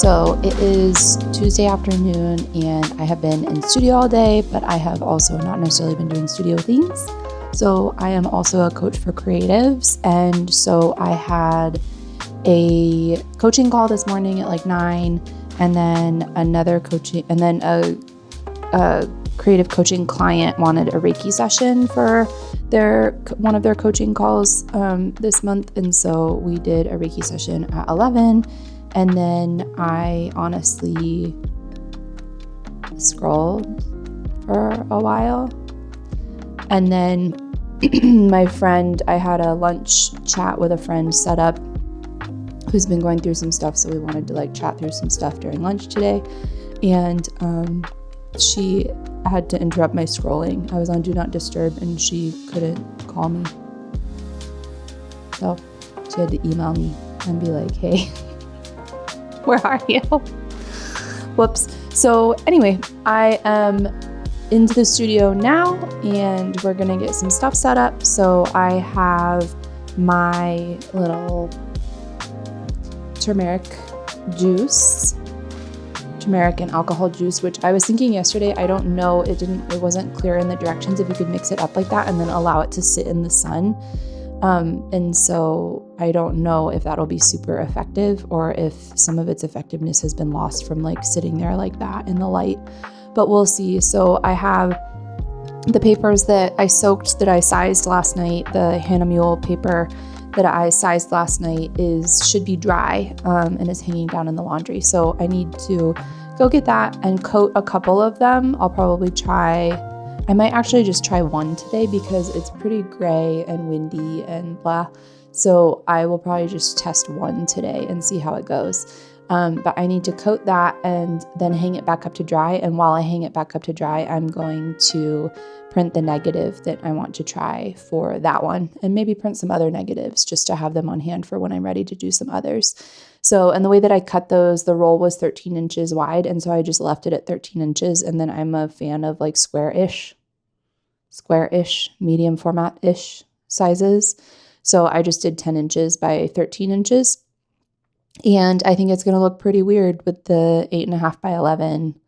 So it is Tuesday afternoon and I have been in studio all day, but I have also not necessarily been doing studio things. So I am also a coach for creatives. And so I had a coaching call this morning at like 9, and then another coaching, and then a creative coaching client wanted a Reiki session for one of their coaching calls this month. And so we did a Reiki session at 11. And then I honestly scrolled for a while. And then my friend, I had a lunch chat with a friend set up who's been going through some stuff. So we wanted to like chat through some stuff during lunch today. And she had to interrupt my scrolling. I was on Do Not Disturb and she couldn't call me. So she had to email me and be like, hey, where are you? Whoops. So anyway, I am into the studio now and we're going to get some stuff set up. So I have my little turmeric and alcohol juice, which I was thinking yesterday, I don't know, it wasn't clear in the directions if you could mix it up like that and then allow it to sit in the sun. And so I don't know if that'll be super effective or if some of its effectiveness has been lost from like sitting there like that in the light, but we'll see. So I have the papers that I soaked that I sized last night. The Hannah Mule paper that I sized last night should be dry and is hanging down in the laundry. So I need to go get that and coat a couple of them. I might actually just try one today because it's pretty gray and windy and blah. So I will probably just test one today and see how it goes. But I need to coat that and then hang it back up to dry. And while I hang it back up to dry, I'm going to print the negative that I want to try for that one and maybe print some other negatives just to have them on hand for when I'm ready to do some others. So, and the way that I cut those, the roll was 13 inches wide. And so I just left it at 13 inches. And then I'm a fan of like square-ish, medium format-ish sizes. So I just did 10 inches by 13 inches. And I think it's going to look pretty weird with the 8.5 by 11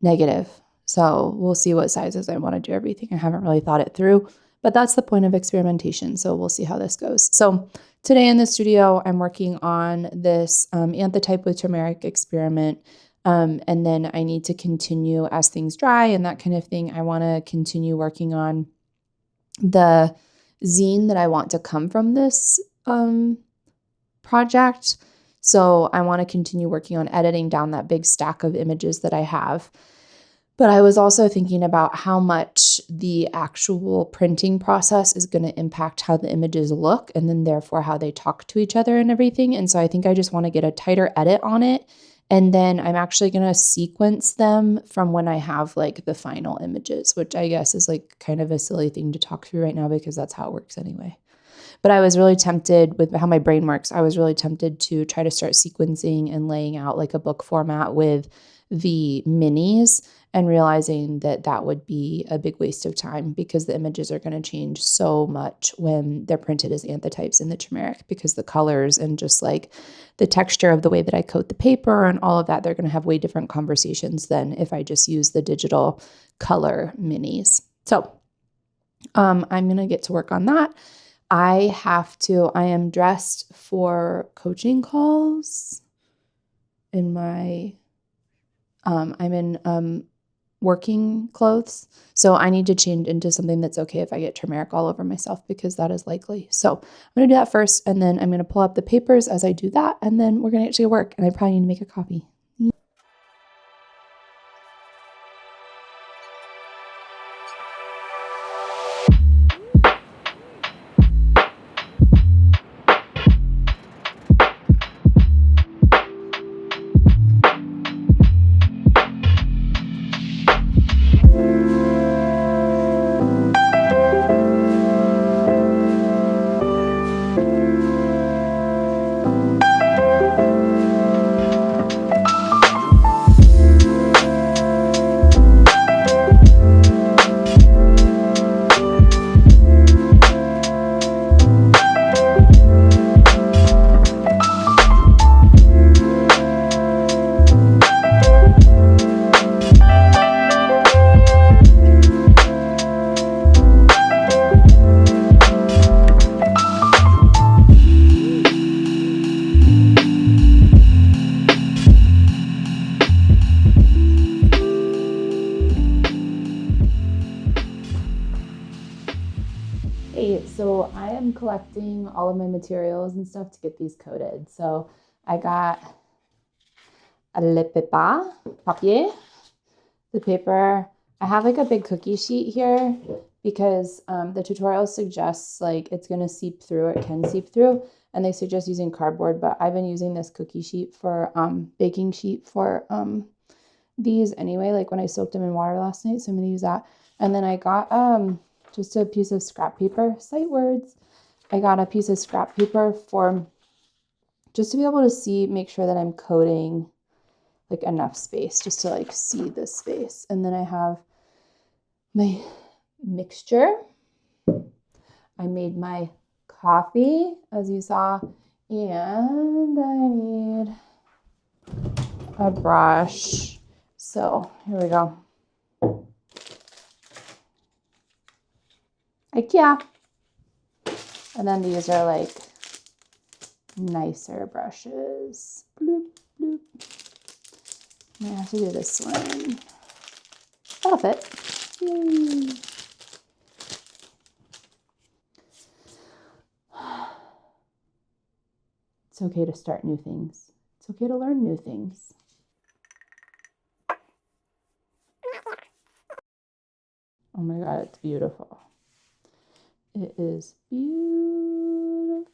negative. So we'll see what sizes I want to do everything. I haven't really thought it through, but that's the point of experimentation. So we'll see how this goes. So today in the studio, I'm working on this anthtype with turmeric experiment. And then I need to continue as things dry and that kind of thing. I want to continue working on the zine that I want to come from this project. So I want to continue working on editing down that big stack of images that I have. But I was also thinking about how much the actual printing process is going to impact how the images look and then therefore how they talk to each other and everything. And so I think I just want to get a tighter edit on it. And then I'm actually going to sequence them from when I have like the final images, which I guess is like kind of a silly thing to talk through right now because that's how it works anyway. But I was really tempted with how my brain works. I was really tempted to try to start sequencing and laying out like a book format with the minis and realizing that that would be a big waste of time because the images are going to change so much when they're printed as anthtypes in the turmeric because the colors and just like the texture of the way that I coat the paper and all of that, they're going to have way different conversations than if I just use the digital color minis. So I'm going to get to work on that. I am dressed for coaching calls in my, I'm in working clothes. So I need to change into something that's okay if I get turmeric all over myself because that is likely. So I'm going to do that first and then I'm going to pull up the papers as I do that and then we're going to actually work and I probably need to make a copy. Hey, so I am collecting all of my materials and stuff to get these coated. So I got le papier, the paper. I have like a big cookie sheet here because the tutorial suggests like it's going to seep through, it can seep through, and they suggest using cardboard, but I've been using this cookie sheet for baking sheet for these anyway, like when I soaked them in water last night, so I'm going to use that. And then I got just a piece of scrap paper, sight words. I got a piece of scrap paper for just to be able to see, make sure that I'm coating like enough space just to like see this space. And then I have my mixture. I made my coffee, as you saw, and I need a brush. So here we go. IKEA. And then these are like nicer brushes. Bloop, bloop. I have to do this one. That'll fit. Yay. It's okay to start new things. It's okay to learn new things. Oh my God, it's beautiful. It is beautiful.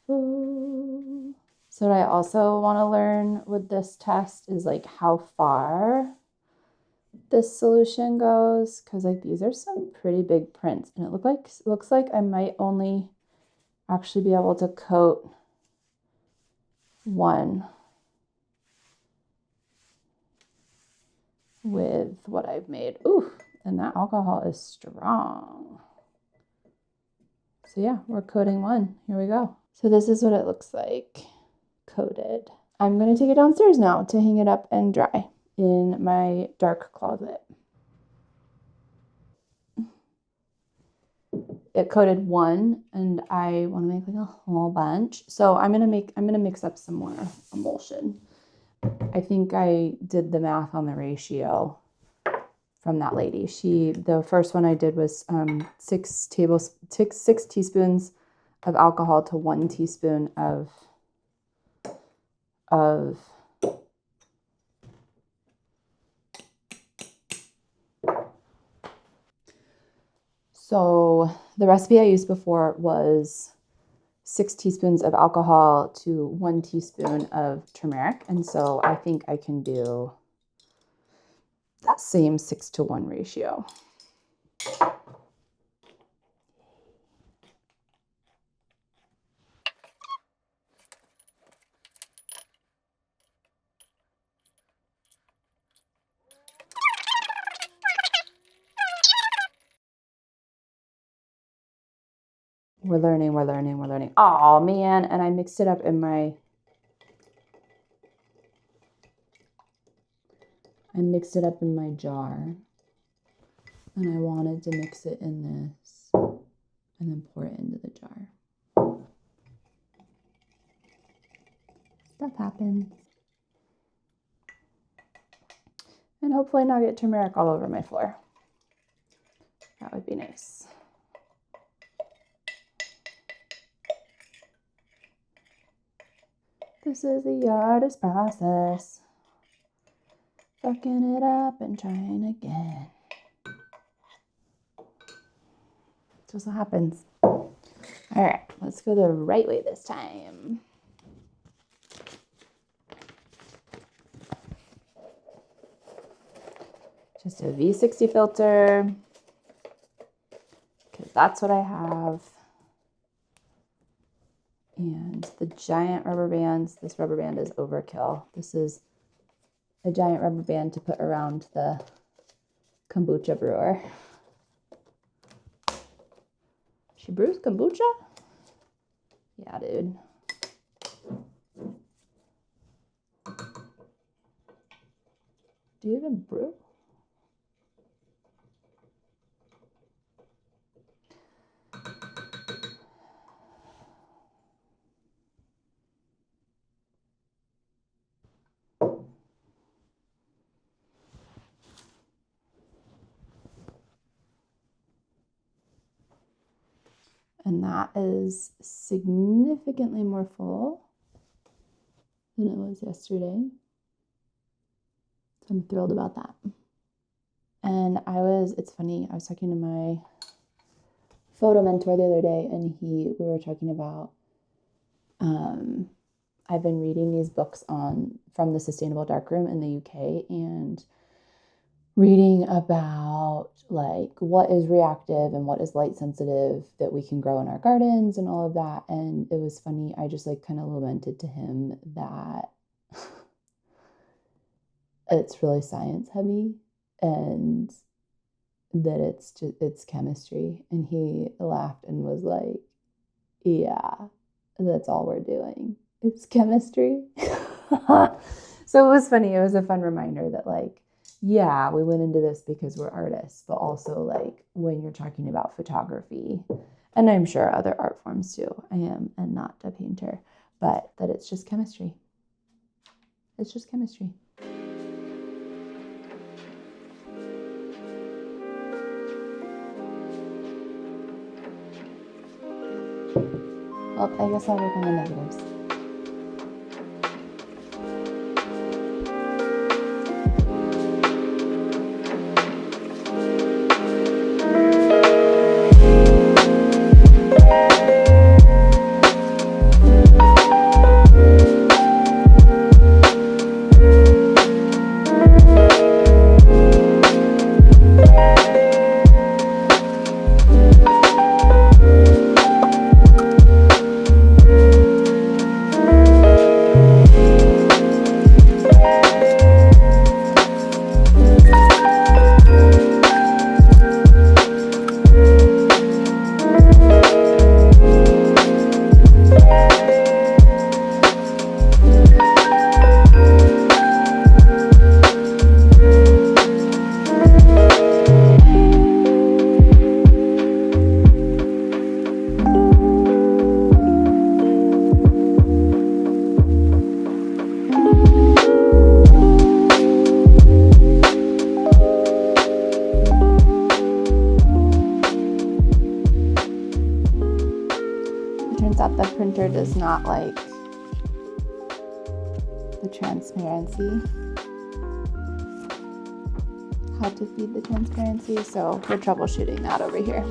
So what I also want to learn with this test is like how far this solution goes, because like these are some pretty big prints, and it looks like I might only actually be able to coat one with what I've made. Ooh, and that alcohol is strong. So yeah, we're coating one. Here we go. So this is what it looks like coated. I'm going to take it downstairs now to hang it up and dry in my dark closet. It coated one, and I want to make like a whole bunch. So I'm gonna mix up some more emulsion. I think I did the math on the ratio from that lady. The first one I did was 6 teaspoons of alcohol to 1 teaspoon of so the recipe I used before was 6 teaspoons of alcohol to 1 teaspoon of turmeric. And so I think I can do that same 6-to-1 ratio. We're learning. Oh man, and I mixed it up in my jar. And I wanted to mix it in this and then pour it into the jar. Stuff happens. And hopefully not get turmeric all over my floor. That would be nice. This is the artist process. Fucking it up and trying again. That's what happens. All right, let's go the right way this time. Just a V60 filter, because that's what I have. And the giant rubber bands. This rubber band is overkill. This is a giant rubber band to put around the kombucha brewer. She brews kombucha? Yeah, dude. Do you even brew? And that is significantly more full than it was yesterday. So I'm thrilled about that. And it's funny, I was talking to my photo mentor the other day, and we were talking about, I've been reading these books from the Sustainable Darkroom in the UK, and reading about like what is reactive and what is light sensitive that we can grow in our gardens and all of that. And it was funny, I just like kind of lamented to him that it's really science heavy and that it's chemistry. And he laughed and was like, yeah, that's all we're doing. It's chemistry. So it was funny. It was a fun reminder that like, yeah, we went into this because we're artists, but also like when you're talking about photography, and I'm sure other art forms too, I am and not a painter, but that it's just chemistry. It's just chemistry. Well, I guess I'll work on the negatives. Turns out the printer does not like the transparency, how to feed the transparency, so we're troubleshooting that over here.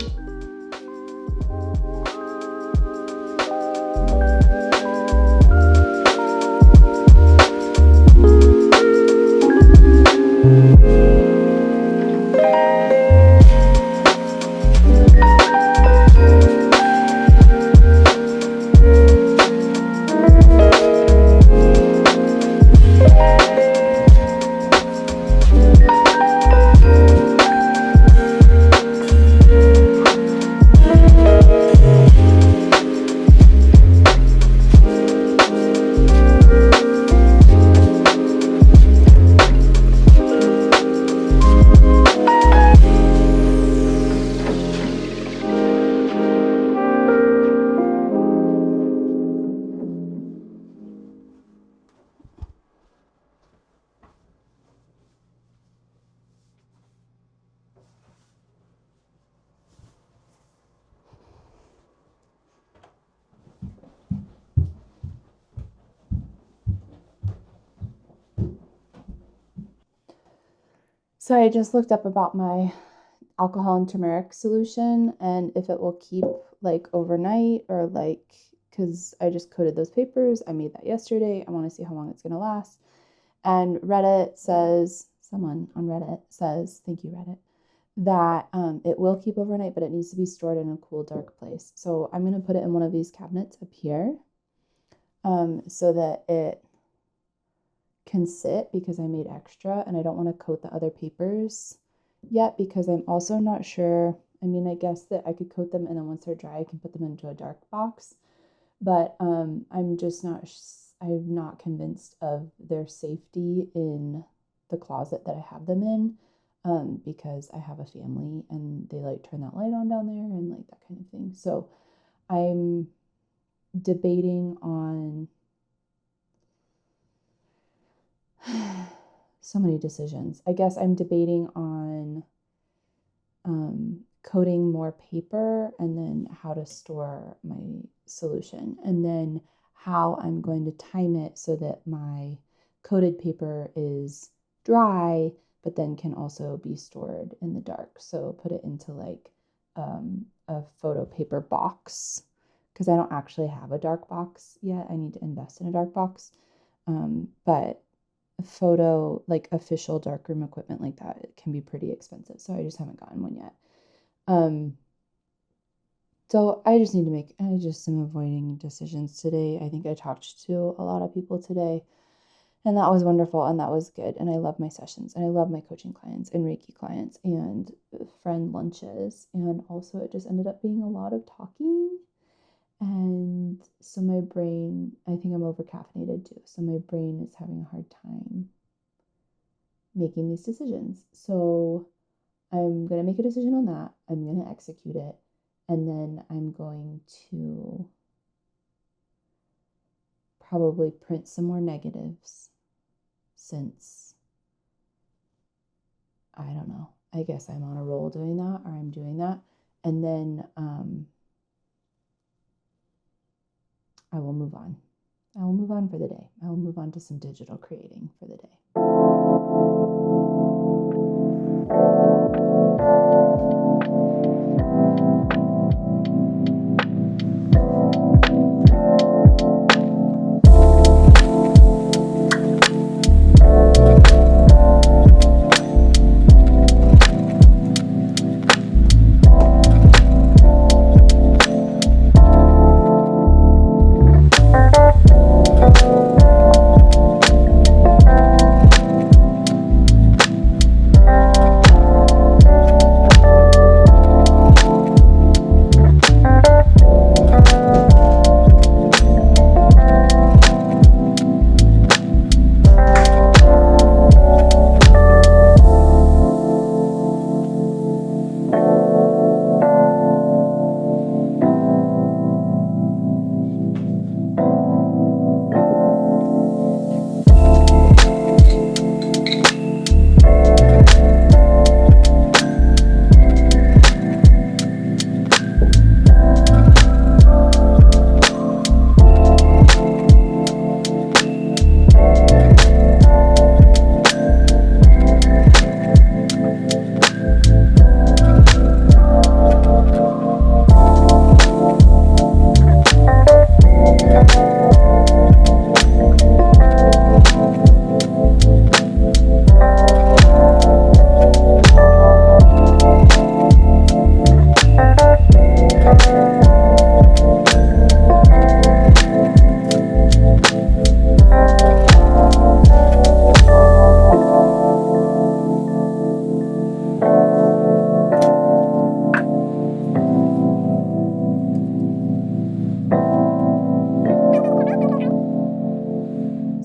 So I just looked up about my alcohol and turmeric solution and if it will keep like overnight or like, because I just coated those papers. I made that yesterday. I want to see how long it's going to last. And someone on Reddit says, thank you, Reddit, that it will keep overnight, but it needs to be stored in a cool, dark place. So I'm going to put it in one of these cabinets up here so that it can sit, because I made extra and I don't want to coat the other papers yet because I'm also not sure. I mean, I guess that I could coat them and then once they're dry I can put them into a dark box, but I'm not convinced of their safety in the closet that I have them in, because I have a family and they like turn that light on down there and like that kind of thing. So I'm debating on so many decisions. I guess I'm debating on coating more paper, and then how to store my solution, and then how I'm going to time it so that my coated paper is dry, but then can also be stored in the dark. So put it into like a photo paper box, because I don't actually have a dark box yet. I need to invest in a dark box. But photo, like official darkroom equipment like that, it can be pretty expensive. So I just haven't gotten one yet. So I just am avoiding decisions today. I think I talked to a lot of people today, and that was wonderful, and that was good. And I love my sessions, and I love my coaching clients and Reiki clients and friend lunches. And also it just ended up being a lot of talking. And so my brain, I think I'm over caffeinated too. So my brain is having a hard time making these decisions. So I'm going to make a decision on that. I'm going to execute it. And then I'm going to probably print some more negatives, since, I don't know, I guess I'm on a roll doing that, or I'm doing that. And then I will move on. I will move on for the day. I will move on to some digital creating for the day.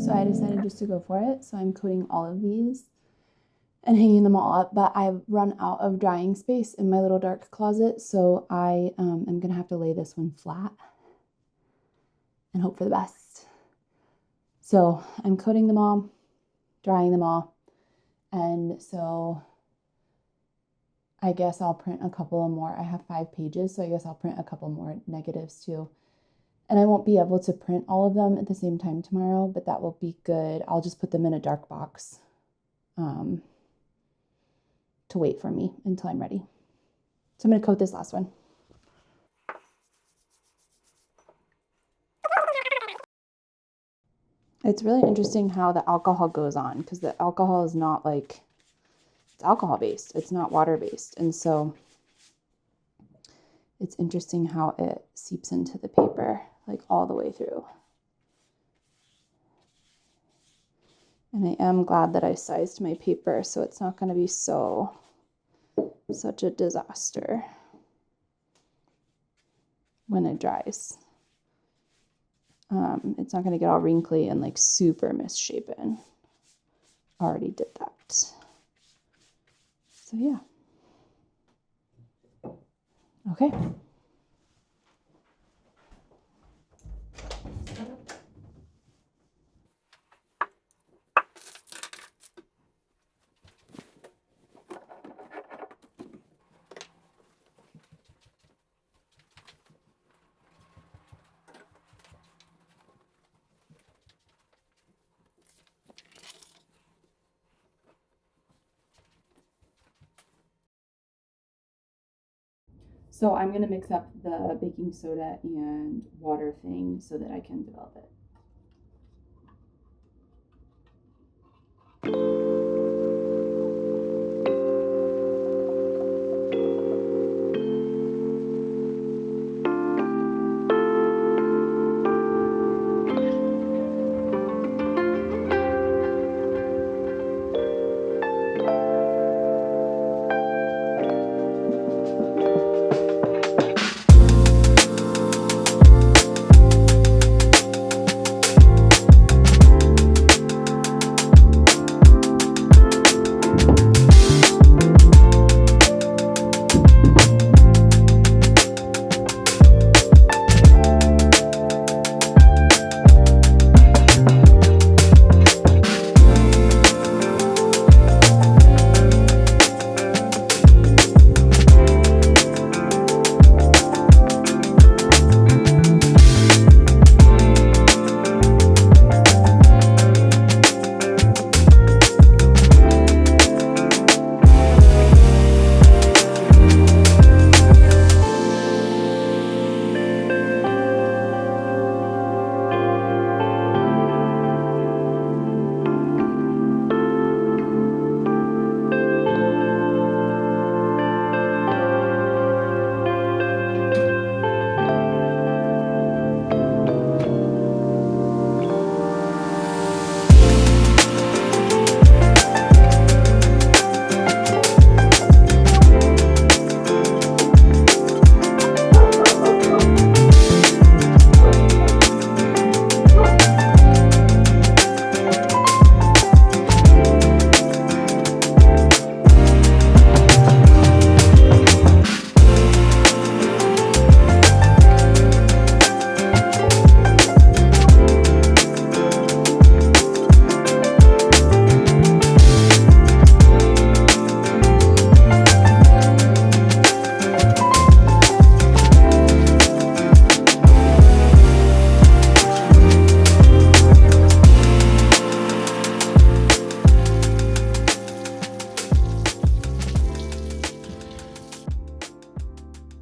So I decided just to go for it. So I'm coating all of these and hanging them all up, but I've run out of drying space in my little dark closet. So I am going to have to lay this one flat and hope for the best. So I'm coating them all, drying them all. And so I guess I'll print a couple of more. I have 5 pages, so I guess I'll print a couple more negatives too. And I won't be able to print all of them at the same time tomorrow, but that will be good. I'll just put them in a dark box to wait for me until I'm ready. So I'm going to coat this last one. It's really interesting how the alcohol goes on, because the alcohol is not like, it's alcohol based. It's not water based. And so it's interesting how it seeps into the paper, like all the way through. And I am glad that I sized my paper, so it's not going to be such a disaster when it dries. It's not going to get all wrinkly and like super misshapen. Already did that. So yeah. Okay. So I'm going to mix up the baking soda and water thing so that I can develop it.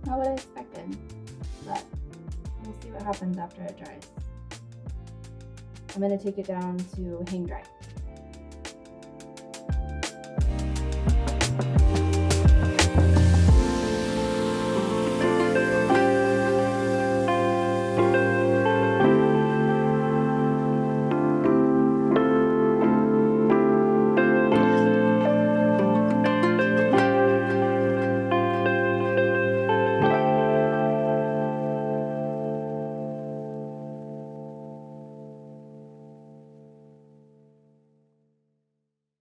Not what I expected, but we'll see what happens after it dries. I'm going to take it down to hang dry.